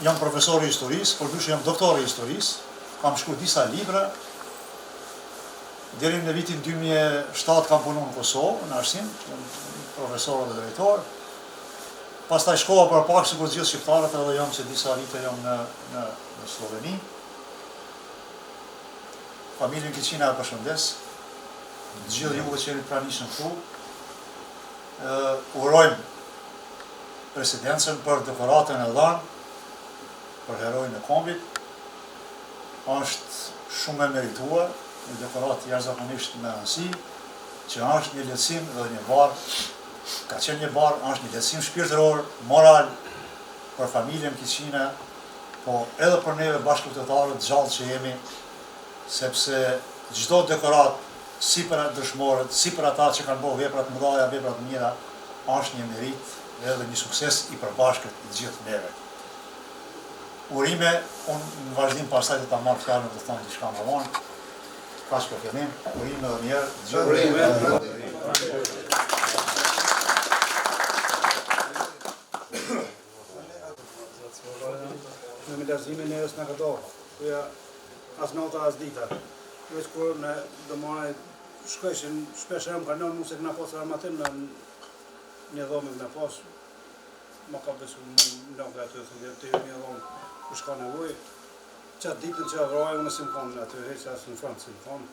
jam profesor i historisë, por dyshë jam doktor i historisë, kam shkruar disa libra. Deri në vitin 2007 kam punuar në Kosovë, në arsim, jam profesor dhe drejtor. Pastaj shkova për pak sikur gjithë shqiptarët, edhe jam se disa vite jam në Sloveni. Familjen Kiçina e përshëndes, gjithë ju që jeni pranishëm këtu. Urojmë presidencën për dekoratën e dhënë për herojin e kombit. Është shumë e merituar, një dekorat jashtëzakonisht me rëndësi, që është një lehtësim dhe një barë, ka qenë një barë, është një lehtësim shpirtëror, moral për familjen Kiçina, po edhe për neve bashkëpunëtorët gjallë që jemi, sepse çdo dekorat, si për dëshmorët, si për ata që kanë bërë vepra të mëdha, vepra të mira, është një merit edhe një sukses i përbashkët i gjithë neve. Urime, unë në vazhdim pastaj të ta marrë fjalën të thonë diçka më vonë. Kaq për fillim, urime dhe mirë, gjithë urime. Në milazimin e është në këto, as nota as dita. Veç kur në domone shkojshin shpesh herë më kanë lënë se këna pasur armatim në një dhomë këna pas. Ma ka besu në lëngë aty të një dhomë ku shka nevojë. Qatë ditën që avroj, unë si më konë aty, heqë asë në Francë si më konë.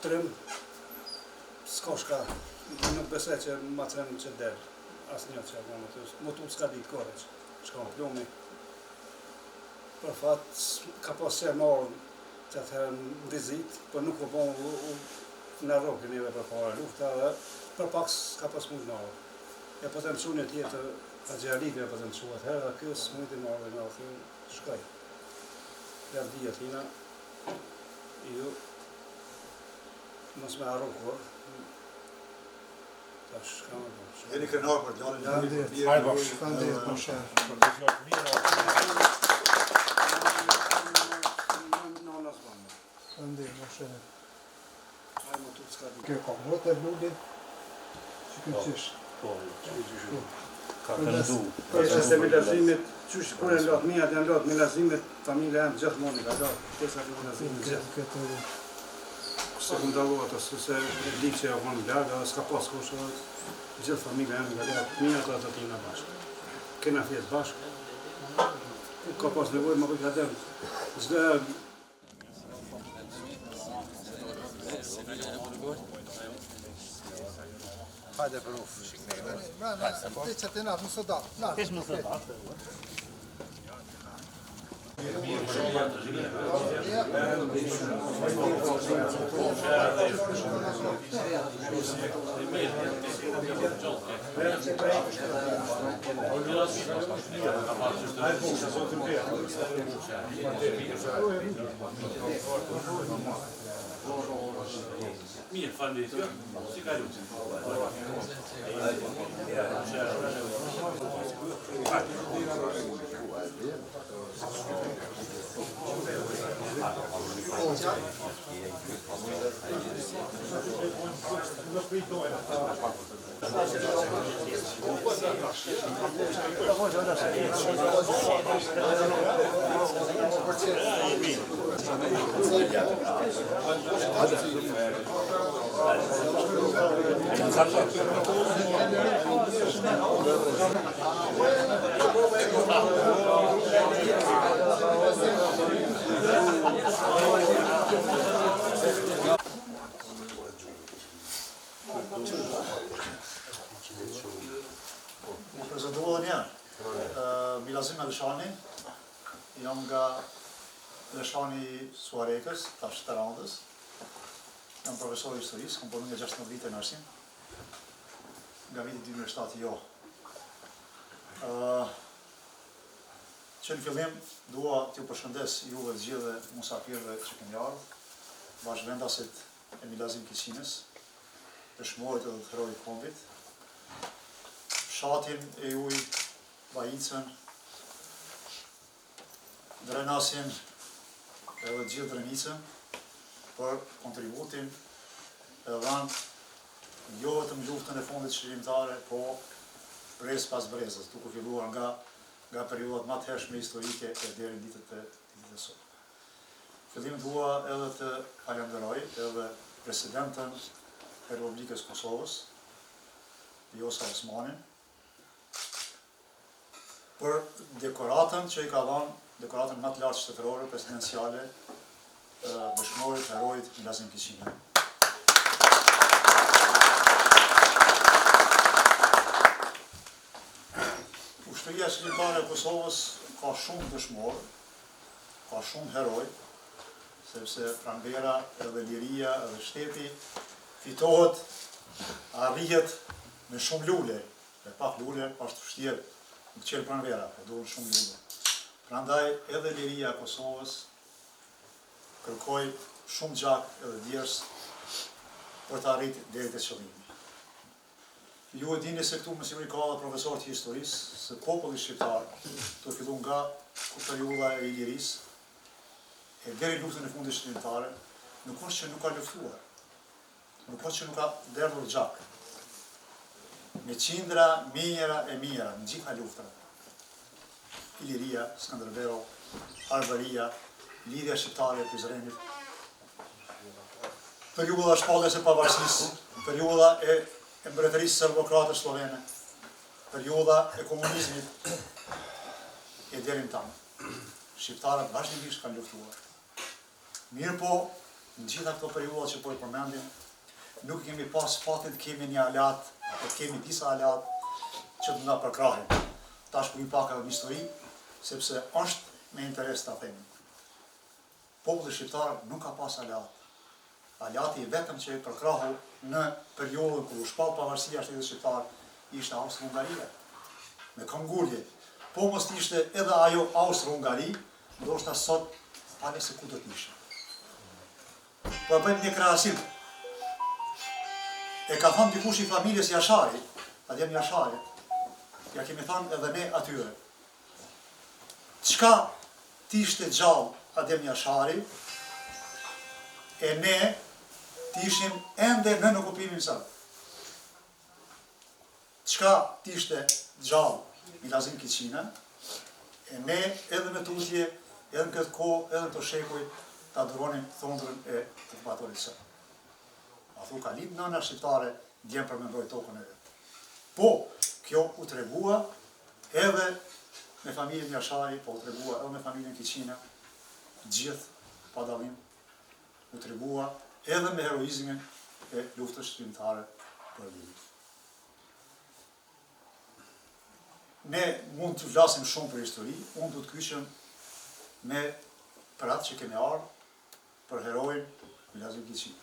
Trim, s'ka shka, nuk besoj që ma trim që delë, asë një që avroj aty. Motu s'ka ditë kore që shka në plumi. Për fatë, ka pas që e marrë që atëherë në dizit, për nuk po në rogë njëve për pare lufta dhe për pak s'ka pas mujtë marrë. E po të mësu një tjetë a gjeralike e po të mësu atëherë dhe kjo s'mujtë i marrë dhe në atëherë shkaj. Ja dhja tina, ju mos me arru kur. Ta shka me bërë. Jeni krenar për djalin e mirë. Hajde bashkë. Faleminderit, më shërë. Faleminderit, më shërë. Hajde më tutë s'ka di. Kjo ka mërët e vludi, që kjo qishë. Ka këndu. Përse se milazimit, qysh kur e lot mijat janë lot milazimit, familja jam gjithmonë i ka lot. Tesa që milazimit gjithë. Se ku ndallu ato, se di që ja vonë largë, s'ka pas kush, gjithë familja jam i ka lot, mijat ato tina bashkë. Kena fjesë bashkë. Ka pas nevojë më ka dërë. Çdo Hajde për ufë, shikme. Ti që të nafë, mësë da. Kesh mësë da. Mirë, faleminderit. Si ka lutë? Më prezentohu dhe njerë. Milazim Elshani, jam nga Elshani Suarekës, tash të Randës. Jam profesor i historisë, kam punu nga 16 vite në arsim. Nga viti 2007 jo. Që në fillim, dua t'ju përshëndes juve të gjithë dhe musafirëve që keni ardhur, bashkëvendasit e Milazim Kiçinës, dëshmorët edhe të herojit kombit, fshatin e juj, vajicën, drenasin edhe gjithë drenicën për kontributin e dhanë jo vetëm luftën e fundit shërimtare, po brez pas brezës, duke filluar nga nga periudat më të hershme historike e deri në ditët e sot. Fillim dua edhe të falenderoj edhe presidentën e Republikës Kosovës, Vjosa Osmanin, për dekoratën që i ka dhënë, dekoratën më të lartë shtetërore presidenciale dëshmorit herojit Milazim Kiçina. Ushtria Shqiptare e Kosovës ka shumë dëshmor, ka shumë heroj, sepse pranvera edhe liria edhe shteti fitohet, arrihet me shumë lule, me pak lule, është vështirë në qelë pranvera, po duhen shumë lule. Prandaj edhe liria e Kosovës kërkoj shumë gjak edhe djers për të arritur deri te qëllimi. Ju e dini se këtu më siguri ka edhe profesor të historisë, se populli shqiptar të fillu nga periudha e Ilirisë, e deri luftën e fundit shqiptare, nuk është që nuk ka luftuar, nuk është që nuk ka derdhur gjak. Me qindra, mijëra e mijëra, në gjitha luftrat. Iliria, Skënderbeu, Arbëria, lidhja shqiptare e Prizrenit, periudha shpalljes e pavarësisë, periudha e mbretërisë serbokrate slovene, periudha e komunizmit, e deri në tamë. Shqiptarët vazhdimisht kanë luftuar. Mirë po, në gjitha këto periudha që po i përmendim, nuk kemi pas fatin të kemi një alat, apo të kemi disa alat që të nga përkrahin. Tash ku i pak edhe një histori, sepse është me interes të themi. Populli shqiptar nuk ka pas alat. Alati i vetëm që i përkrahu në periudhën kur u shpall pavarësia e shtetit shqiptar ishte Austro-Hungaria, me këmbgulje. Po mos ishte edhe ajo Austro-Hungari, ndoshta sot pale se ku do të ishte. Po e bëjmë një krahasim. E ka thënë dikush i familjes Jashari, Adem Jashari, ja kemi thënë edhe ne atyre. Çka t'ishte gjallë Adem Jashari, e ne t'ishim ende në okupimin sërbë. Çka t'ishte gjallë Milazim Kiçina, e ne edhe me tutje, edhe në këtë kohë, edhe në të shekuj, ta duronim thondrën e okupatorit sërbë. A thu ka lip nëna shqiptare, djemë përmendoj tokën e vetë. Po, kjo u tregua edhe me familjen Jashari, po u tregua edhe me familjen Kiçina, gjithë pa dallim, u tregua edhe me heroizmin e luftës shqiptare për lirin. Ne mund të flasim shumë për histori, unë du të kyqem me për atë që kemi ardhur për herojin Milazim Kiçina.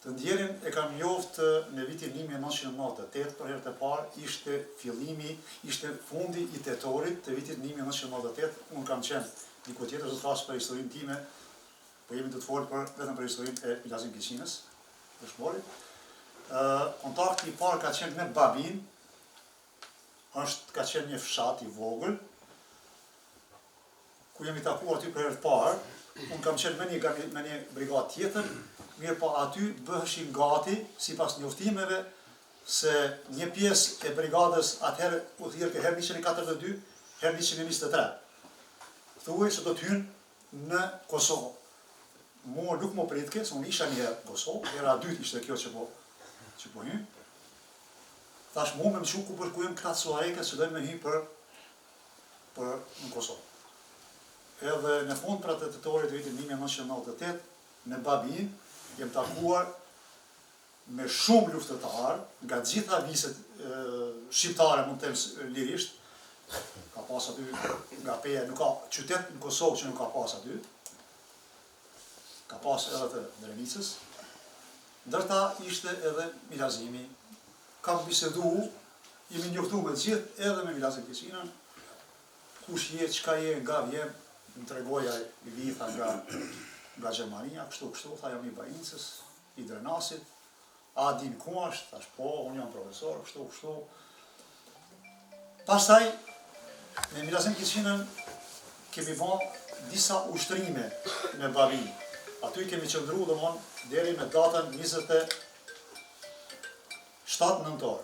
Të ndjerin e kam njoftë në vitin 1998, për herë të parë, ishte fillimi, ishte fundi i tetorit të vitit 1998, unë kam qenë diku tjetër të flasë për historinë time, po jemi të folë vetëm për historinë e Milazim Kiçinës, dëshmorit. Kontakti i parë ka qenë me babin, ka qenë një fshat i vogël, ku jemi takuar aty për herë të parë, unë kam qenë me një brigadë tjetër, mirë po aty bëheshin gati, sipas njoftimeve, se një pjesë e brigadës atëherë u thirrte herë 142, herë 123. Thuaj se do të hynë në Kosovë. Mua nuk më pritke, se unë isha një herë në Kosovë, hera dytë ishte kjo që po hynë. Thash mu me më shu ku përkujmë këta suareke që dojmë me hynë për në Kosovë. Edhe në fund për atë tetorit të vitin 1998, në Babin, jem takuar me shumë luftëtar, nga gjitha viset shqiptare, mund të temë lirisht, ka pas aty nga peje, nuk ka qytet në Kosovë që nuk ka pas aty, ka pas edhe të Drenicës, ndërta ishte edhe Milazimi, kam bisedu, jemi njoftu me gjithë edhe me Milazim Kiçinën, kush je, qka je, nga vjem, më tregoja i vitha nga Gjermania, kështu, tha jam i Bajincës, i Drenasit, a din ku është, thash po, unë jam profesor, kështu. Pastaj, me Milazim Kiçinën kemi bën disa ushtrime në Babin. Aty kemi qëndru domon deri në datën 27 nëntor.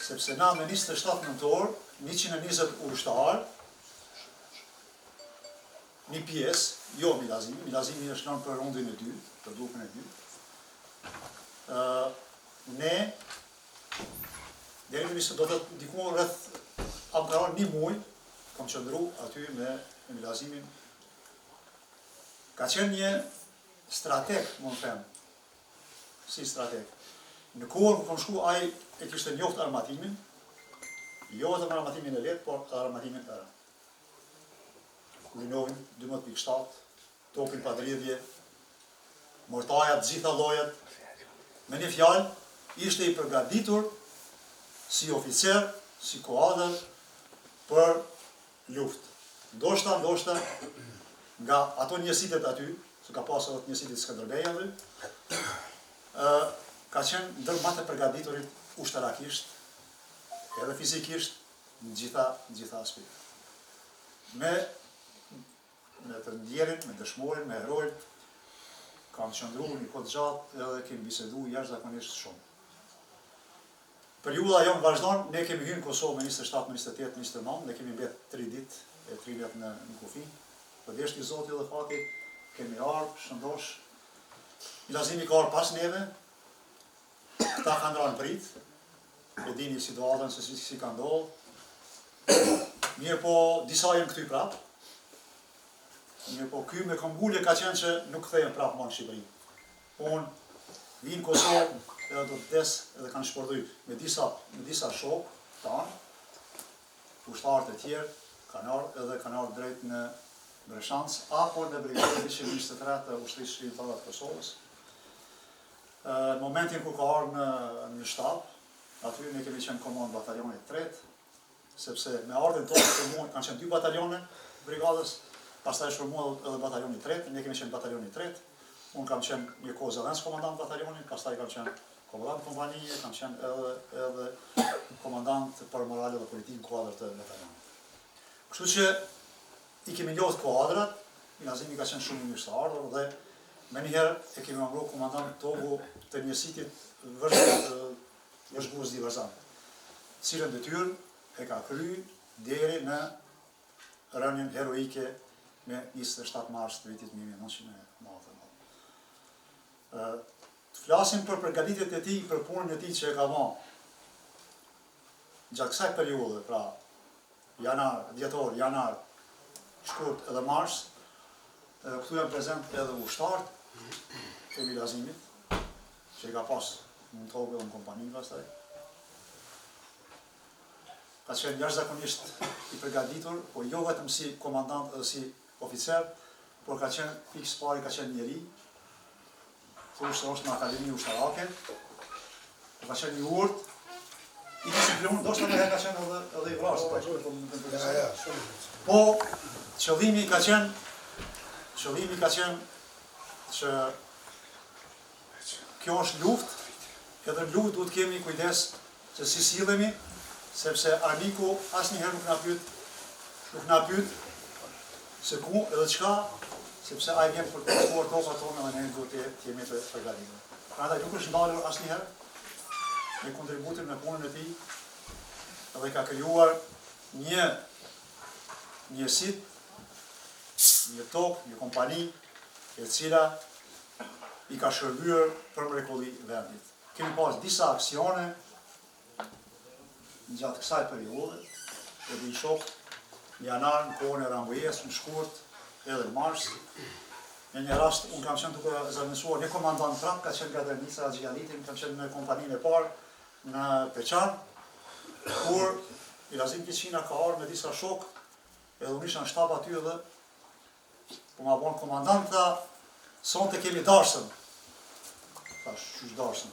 sepse na me 27 nëntor, 120 udhështar, një pjesë, jo Milazimi është lënë për rundin e dytë, për grupin e dytë. Ne, deri në do të diku rreth am ka një muaj, kam qëndru aty me Milazimin. Ka qenë një strateg, më në them, si strateg. Në kohën ku kam shku, ai e kishte njoft armatimin, jo vetëm armatimin e lehtë, por armatimin e rënd. Kulinovin 12.7, topin pa dridhje, mortajat, gjitha llojet. Me një fjalë, ishte i përgatitur si oficer, si kuadër për luftë. Ndoshta nga ato njësitet aty, se ka pasur edhe njësitet Skënderbeja aty, ka qenë ndër më të përgatiturit ushtarakisht, edhe fizikisht, në gjitha aspektet. Me të ndjerin, me dëshmorin, me herojin, kam qëndru një kohë gjatë edhe kemi bisedu jashtëzakonisht shumë. Periudha jonë vazhdon, ne kemi hyrë në Kosovë me 27, 28, 29, ne kemi mbet 3 ditë, e 3 vjet në kufi. Për deshti Zoti dhe fati, kemi ardhur, shëndosh. Milazimi ka ardhur pas neve, ta kanë rënë prit, e dini situatën se si ka ndodhur. Mirë po, disa jenë këty prapë. Mirë po, ky me këmbgulje ka qenë që nuk kthehen prapë më në Shqipëri. Unë vinë Kosovë edhe do të des edhe kanë shpërthy me disa shokë tanë, ushtarët e tjerë, kanë ardhur drejt në Breshancë apo në Brigadën 123 të ushtrisë shqiptare të Kosovës. Në momentin ku ka ardhur në shtab, aty ne kemi qenë komandë batalionit 3, sepse me ardhen tonë formuan kanë qenë 2 batalione brigadës, pastaj formuan edhe batalioni 3, ne kemi qenë batalioni 3. Unë kam qenë një kohë zëdhënës komandant batalionit, pastaj kam qenë komandant kompanije, kam qenë edhe komandant për morale dhe politikën kuadër të batalionit. Kështu që i kemi njohur kuadrat, Milazimi ka qenë shumë i mirë të ardhur dhe me njëherë e kemi mbru komandant Togu të njësitit vëzhgues diverzant, cilën detyrë e ka kryer deri në rënien heroike me 27 mars të vitit 1990. Të flasim për përgatitjet e tij, për punën e tij që e ka vënë gjatë kësaj periudhe, pra dhjetor, janar, shkurt edhe mars. Këtu janë prezent edhe ushtarët e Milazimit, që i ka pas në Togë dhe në kompani pastaj. Ka qenë jashtëzakonisht i përgatitur, po jo vetëm si komandant edhe si oficer, por ka qenë pikës pari, ka qenë njeri, thoshte është në akademi ushtarake, ka qenë një urt, i disiplinuar, ndoshta më herë ka qenë edhe i vrasur. Po qëllimi ka qenë që kjo është luftë, edhe në luftë duhet kemi kujdes që si sillemi, sepse armiku asnjëherë nuk na pyet se ku edhe çka, sepse ai vjen për të pasur tokat tona dhe ne duhet të jemi të përgatitur. Prandaj nuk është ndalur asnjëherë me kontributin në punën e tij, edhe ka krijuar një njësit, një tokë, një kompani, e cila i ka shërbyer për mrekulli vendit. Kemi pas disa aksione gjatë kësaj periudhe, edhe i shoh në janar, në kohën e Rambujes, në shkurt, edhe në mars. Në një rast, unë kam qenë duke zëvendësuar një komandant prap, ka qenë nga Dernica Xhialitin, kam qenë në kompaninë e parë në Peçan, kur Milazim Kiçina ka ardhur me disa shokë, edhe unë isha në shtab aty edhe po ma bon komandant tha, sonte kemi darsën. Thash, qysh darsën?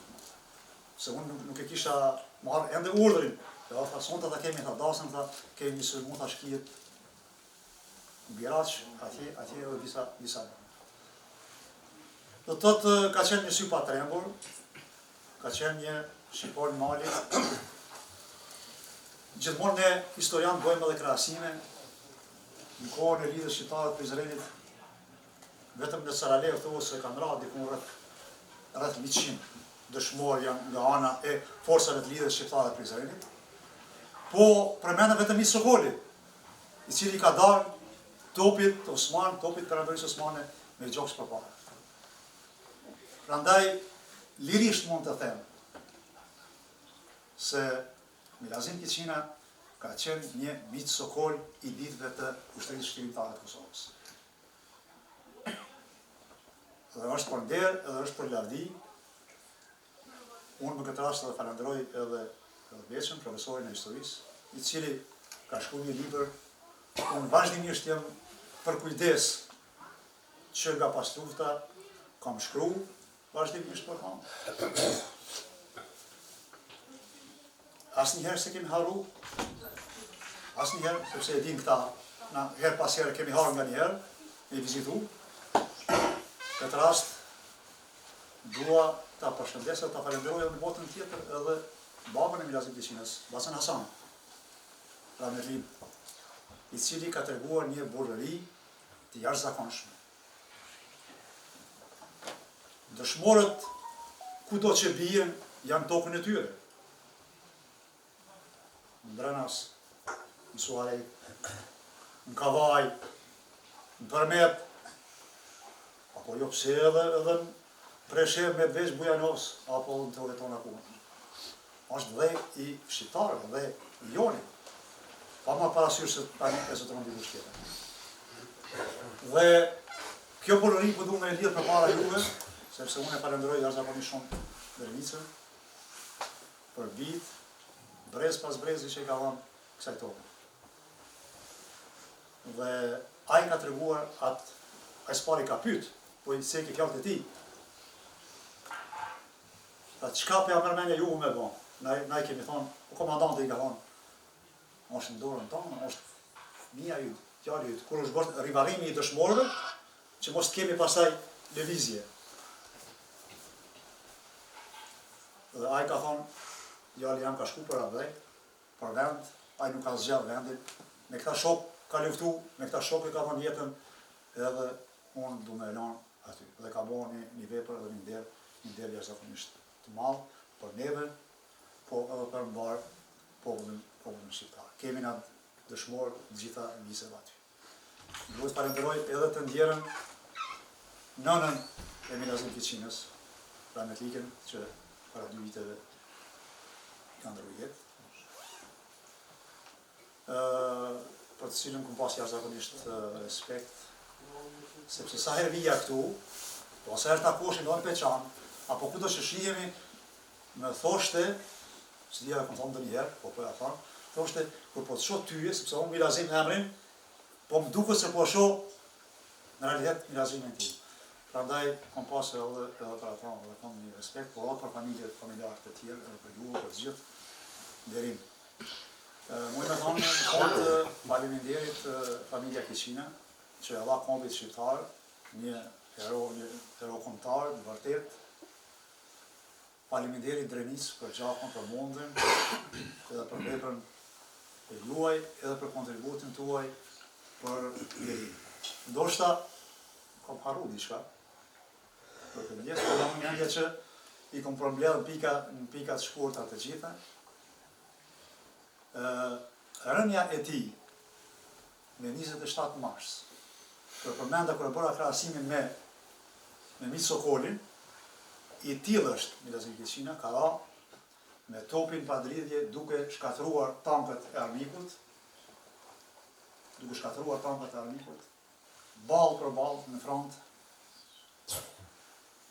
Se unë nuk e kisha marrë ende urdhrin. Ja, tha, sonte ta kemi darsën, tha, kemi një sërmu, tha, shkijet Biraç, atje edhe disa. Do të thotë, ka qenë një sy pa trembur, ka qenë një shqiptar në mali. Gjithmonë ne historian bëjmë edhe krahasime. Në kohën e lidhjes shqiptare të Prizrenit, vetëm në Sarajevo thuhet se kanë rrahur diku rreth 100 dëshmorë janë nga ana e forcave të lidhjes shqiptare të Prizrenit. Po përmendëm vetëm i Sokoli, i cili ka darë topit perandorisë Osmane me gjokës përpara. Prandaj, lirisht mund të them se Milazim Kiçina ka qenë një miq Sokol i ditëve të ushtrisë shkrimtare të Kosovës. Dhe është për nder, edhe është për lavdi. Unë në këtë rast edhe falenderoj edhe Beqën, profesorin e historisë, i cili ka shkruar një libër. Unë vazhdimisht jam për kujdes që nga pas lufta kam shkruar vazhdimisht për kam. Asnjëherë se kemi harru, asnjëherë, sepse e din këta, na herë pas herë kemi harru nga njëherë, me vizitu. Këtë rast, dua ta përshëndesë, ta falenderoj edhe në botën tjetër edhe babën e Milazim Kiçinës, Basen Hasan, Rahmetli, i cili ka treguar një burrëri të jashtëzakonshme. Dëshmorët kudo që bien janë tokën e tyre. Në Drenas, në Suarej, në Kavaj, në Përmet, apo jo pse edhe në Preshev me Besh Bujanovs, apo në të tona kumë. Është dhe i shqiptarëve, dhe i joni, pa ma parasysh se tani e së të rëndi tjetër. Dhe kjo burrëri po du me e lidhë për para juve, sepse unë e falenderoj jashtëzakonisht shumë Dervicën për vit, brez pas brezi që i ka dhënë kësaj toke. Dhe ai ka treguar atë, ai s'pari ka pyet, po i se ke fjalët e tij. Tha çka pe amërmenja ju me bon? Na i kemi thonë, o komandanti i ka thonë, është në dorën tonë, është fëmia ju, djali ju, kur është bërë rivarimi i dëshmorëve, që mos kemi pastaj lëvizje. Dhe ai ka thonë, djali jam ka shku për Avdej, për vend, ai nuk ka zgjidhur vendin, me këta shok ka luftu, me këta shok e ka dhënë jetën, edhe unë du me lanë aty. Dhe ka bërë një vepër dhe një nder jashtëzakonisht të madh për neve, po edhe për mbar popullin shqiptar. Kemi na dëshmorë gjitha njëseve aty. Duhet falenderoj edhe të ndjerën nënën e Milazim Kiçinës, Rahmetlikën, që para 2 viteve ka ndërruar jetë. Për të cilën kum pas jashtëzakonisht respekt, sepse sa herë vija këtu, po sa herë takoshin në Peçan, apo kudo që shihemi, më thoshte, si dhja kom thonë dhe njëherë, po ja thonë, thoshte, kur po të shoh tyje, sepse unë Milazim emrin, po më duket se po shoh në realitet Milazimin tim. Prandaj kom pas edhe për ata, edhe kam një respekt, po edhe për familjarët e tjerë, edhe për ju, për të gjithë, nderim. Muj me thonë, faleminderit familja Kiçina, që e dha kombit shqiptar, një hero kombëtar, në vërtet. Faleminderit Drenis për gjakon, për mundin, edhe për veprën e juaj, edhe për kontributin tuaj për lirin. Ndoshta, kom harru diçka, për këtë mjesë, por jam mendja që i kom përmbledh në pikat shkurta të gjitha. Rënja e tij me 27 mars, për përmenda kër e bëra krahasimin me miq Sokolin, i tillë është Milazim Kiçina, ka ra me topin pa dridhje duke shkatruar tankët e armikut, ballë për ballë në front,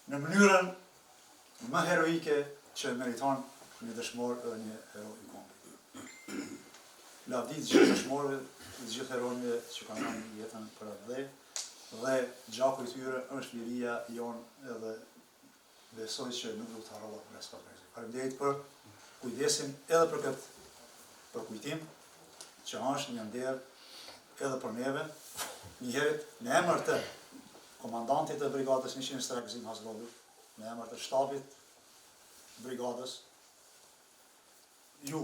në mënyrën më heroike që meriton një dëshmor edhe një hero i kombit. Lavdi të gjithë dëshmorëve, të gjithë heronjve që kanë dhënë jetën për Avdej, dhe gjaku i tyre është liria jonë edhe besoj që nuk do të harrohet brez pa brez. Faleminderit për kujdesin edhe për këtë përkujtim, që është një nder edhe për neve, njëherët në emër të komandantit të brigadës 123 Gzim Hazlodit, në emër të shtabit brigadës, ju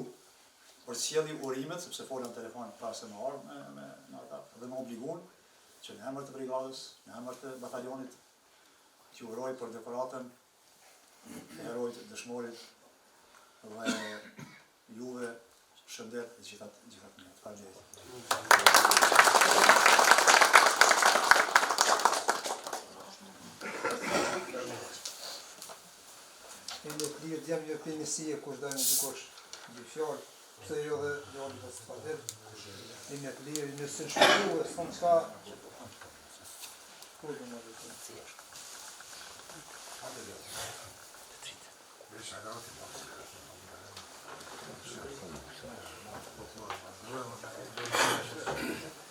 përcjelli urimet, sepse folën telefon para se më ardh me ata, dhe më obliguan që në emër të brigadës, në emër të batalionit, që uroj për dekoratën e herojt dëshmorit dhe juve shëndet e gjithat mirë. Faleminderit. Kemi të lirë djemë një pëjmësie kush dojnë dikush një fjallë, pse jo dhe gjallë dhe së padel. Kemi të lirë një së shkru e së në qa... Kudë në dhe të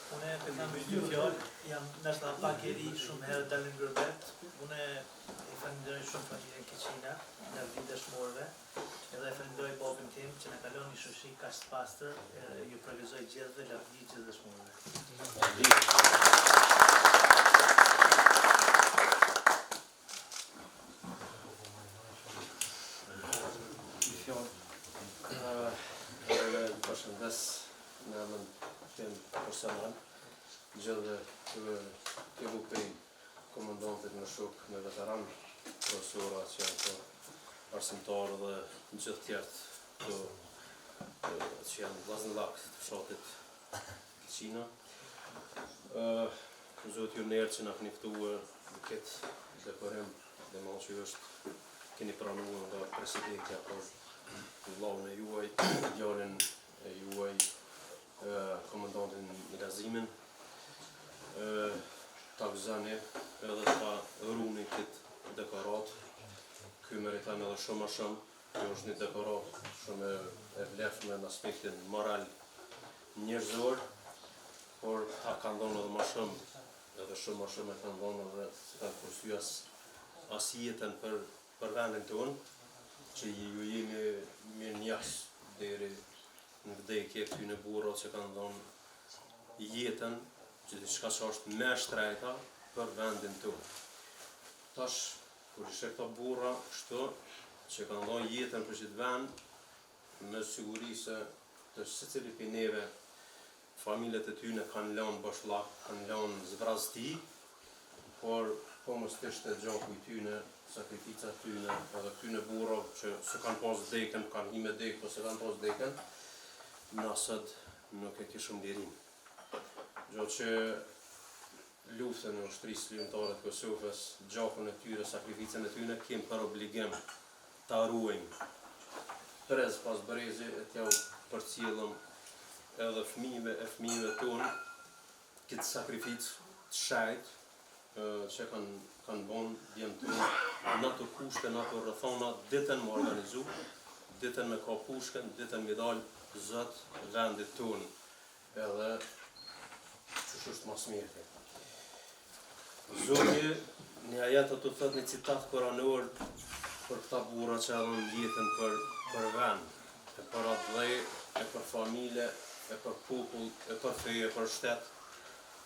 Une për të mbi dy fjallë, jam nështë pak e ri shumë herë dalin gërbet. Une e falenderoj shumë familjen Keqina, nga vit dëshmorëve, edhe e falenderoj babin tim që na kalon një shoqëri kaq të pastër, ju përgëzoj gjithëve lavdi gjithë dëshmorëve. Përshëndes në emrin tim personal, gjithë të grupin komandantit në shok në veteran, profesora që janë të arsimtarë dhe gjithë tjertë që janë vllazëllak të fshatit Keqina. Zotë ju nërë që na keni ftuar në këtë dekorim dhe më që është keni pranuar nga presidentja për vllahun e juaj, djalin e juaj, komandantin Gazimin, ta gëzani edhe ta runi këtë dekorat. Ky meriton edhe shumë më shumë. Kjo është një dekorat shumë e vlefshme në aspektin moral njerëzor, por ta ka ndonë edhe më shumë, edhe shumë më shumë e ka ndonë edhe ta kursy as jetën për vendin tonë, që ju jemi mirë njas deri në vdekje këtyne burra që kanë ndonë jetën, që diçka që është me shtrejta për vendin tonë. Tash, kur ishe këta burra kështu, që kanë ndonë jetën për qëtë vend, me siguri se të secili prej neve, familjet e tyne kanë lanë bashllak, kanë lanë zvrazti, por po mos të ishte gjaku i tyne, sakrificat tyne, edhe tyne burra që se kanë pas vdekën, kanë hi me dekë, po se kanë pas vdekën, nësët nuk e kishëm lirin. Gjatë që luftën në ushtrisë ligjënore të Kosovës, gjakun e tyre, sakrificën e tyre, kemë për obligim ta ruajmë. Brez pas brezi e t'jau përcjellëm edhe fëmijëve tonë këtë sakrificë të shajt që kanë bon djemë tonë në të kushte, në të rrethona, ditën më organizu, ditën me ka pushken, ditën me dalë zëtë vendit tonë, edhe që është mas mirë. Zoti, një ajet të thot një citat koranor për këta burra që edhe në jetën për vend, e për atë dhej, e për familje, e për popull, e për feje, e për shtet,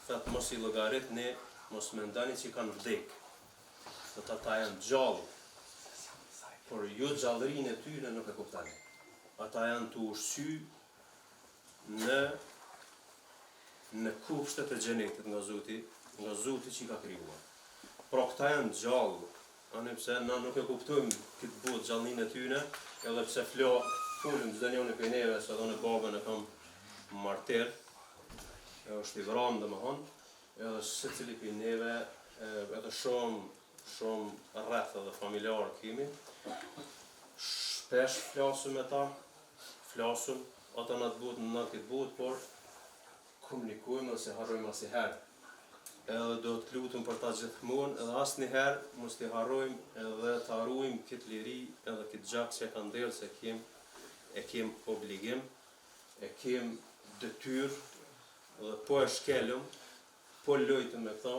thot mos i llogaritni, mos mendoni që kanë vdek, thot ata janë gjallë, por jo gjallërinë e tyre nuk e kuptani. Ata janë të ushqy në kushtet e xhenetit nga Zoti që i ka krijuar. Pra këta janë gjallë, anë pse na nuk e kuptojmë këtë botë gjallërinë e tyre, edhe pse folim çdo njëri prej neve, se edhe në babën e kam martir, është i vranë domethënë, edhe secili prej neve, edhe shumë rreth edhe familjar kemi. Shpesh flasim me ta, ata në këtë botë, por komunikojmë dhe se harrojmë asnjëherë. Edhe do të lutem për ta gjithmonë, edhe asnjëherë mos t'i harrojmë edhe ta ruajmë këtë liri, edhe këtë gjak që ka ndelë se e kem obligim, e kem detyrë, dhe po e shkelëm, po lojtëm me këta,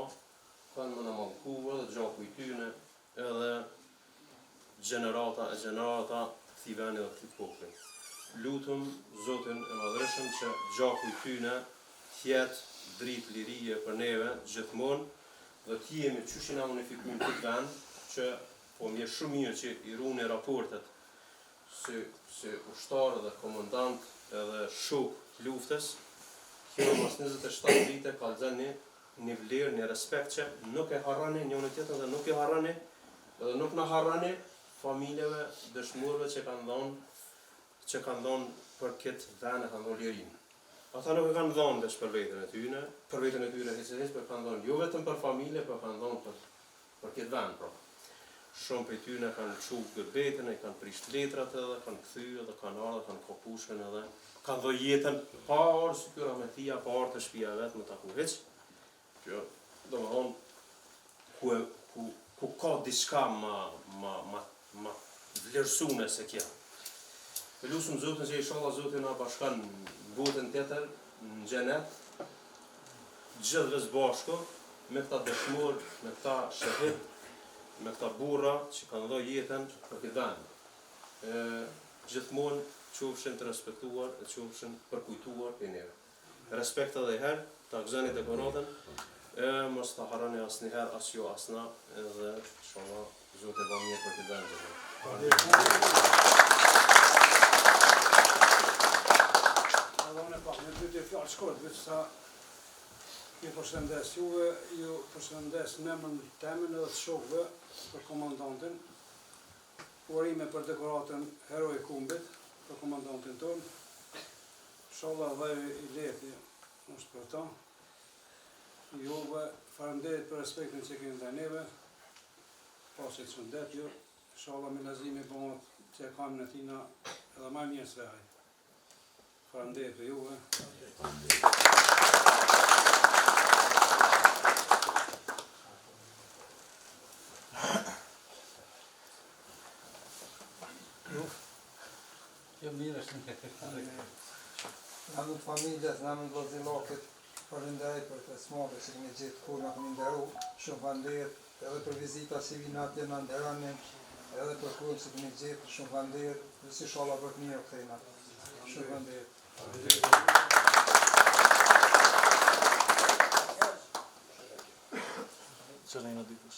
kanë më në mallku edhe gjaku i tyne, edhe gjenerata këtij vendi dhe këtij populli. Lutem Zotin e Madhreshëm që gjaku i tyne t'jetë dritë lirije për neve gjithmonë, dhe t'jemi qysh na unifikujmë këtë vend, që po më është shumë mirë që i runi raportet se ushtarë dhe komandant edhe shok luftës, kjo mas 27 vite ka lëzën një vlerë, një respekt që nuk e harrani njëri tjetrin dhe nuk e harrani, edhe nuk na harrani familjeve, dëshmorëve që kanë dhënë për këtë vend e kanë dhënë lirinë. Ata nuk e kanë dhënë veç për veten e tyre, për kanë dhënë jo vetëm për familje, por kanë dhënë për këtë vend, pra. Shumë prej tyre kanë çu gëbetën, e kanë prisht letrat edhe, kanë kthyer edhe kanë ardhur, kanë kopushën edhe, kanë dhënë jetën pa orë sikur me tia, pa orë të shtëpia vet me taku hiç. Që domethënë ku ka diçka ma vlerësuese se kjo. E lusim Zotin që inshallah Zoti na bashkon në botën tjetër, në xhenet, gjithëve së bashku, me këta dëshmor, me këta shahid, me këta burra që kanë dhënë jetën për këtë vend. Gjithmonë qofshin të respektuar e qofshin përkujtuar për neve. Respekt edhe herë, ta gëzoni dekoratën, mos ta harroni asnjëherë as jo as na, edhe inshallah Zoti bën mirë për këtë vend. Në dy fjalë shkurt, veç sa ju përshëndes juve, ju përshëndes në emër temën edhe të shokëve për komandantin, urime për dekoratën Heroi Kumbit për komandantin tonë. Inshallah vajri i lehti është për ta. Juve faleminderit për respektin që keni ndaj neve, pasi të shëndet ju. Inshallah me lazimi bëhet që e kam në tina edhe më mirë se ai. Faleminderit për juve. Namën familjes, namën vëllezëllokët, falenderoj për të smave që kemi gjetë kur na keni nderu. Shumë faleminderit edhe për vizita që vini atje na nderonin, edhe për kur që kemi gjetë, shumë faleminderit. Dhe inshallah për të mirë kthejna. Shumë faleminderit. Çelëna diku.